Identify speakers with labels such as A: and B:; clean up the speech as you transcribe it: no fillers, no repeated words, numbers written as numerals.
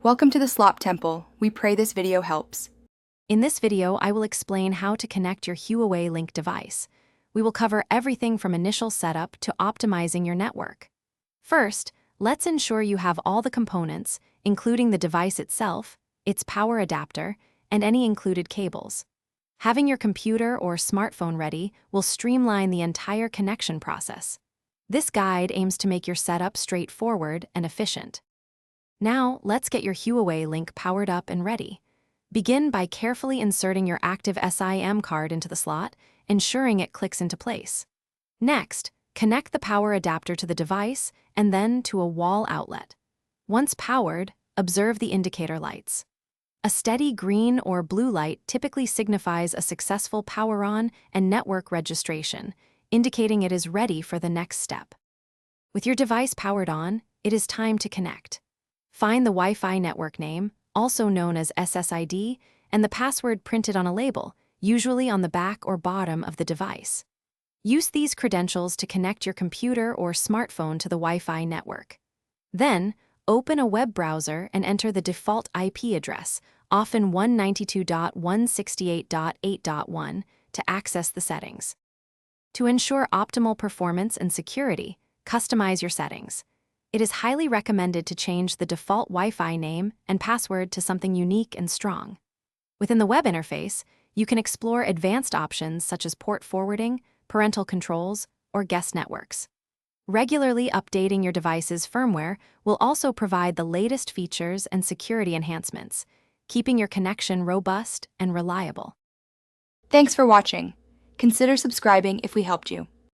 A: Welcome to the Slop Temple. We pray this video helps.
B: In this video, I will explain how to connect your Huawei Link device. We will cover everything from initial setup to optimizing your network. First, let's ensure you have all the components, including the device itself, its power adapter, and any included cables. Having your computer or smartphone ready will streamline the entire connection process. This guide aims to make your setup straightforward and efficient. Now, let's get your Huawei Link powered up and ready. Begin by carefully inserting your active SIM card into the slot, ensuring it clicks into place. Next, connect the power adapter to the device and then to a wall outlet. Once powered, observe the indicator lights. A steady green or blue light typically signifies a successful power on and network registration, indicating it is ready for the next step. With your device powered on, it is time to connect. Find the Wi-Fi network name, also known as SSID, and the password printed on a label, usually on the back or bottom of the device. Use these credentials to connect your computer or smartphone to the Wi-Fi network. Then, open a web browser and enter the default IP address, often 192.168.8.1, to access the settings. To ensure optimal performance and security, customize your settings. It is highly recommended to change the default Wi-Fi name and password to something unique and strong. Within the web interface, you can explore advanced options such as port forwarding, parental controls, or guest networks. Regularly updating your device's firmware will also provide the latest features and security enhancements, keeping your connection robust and reliable.
A: Thanks for watching. Consider subscribing if we helped you.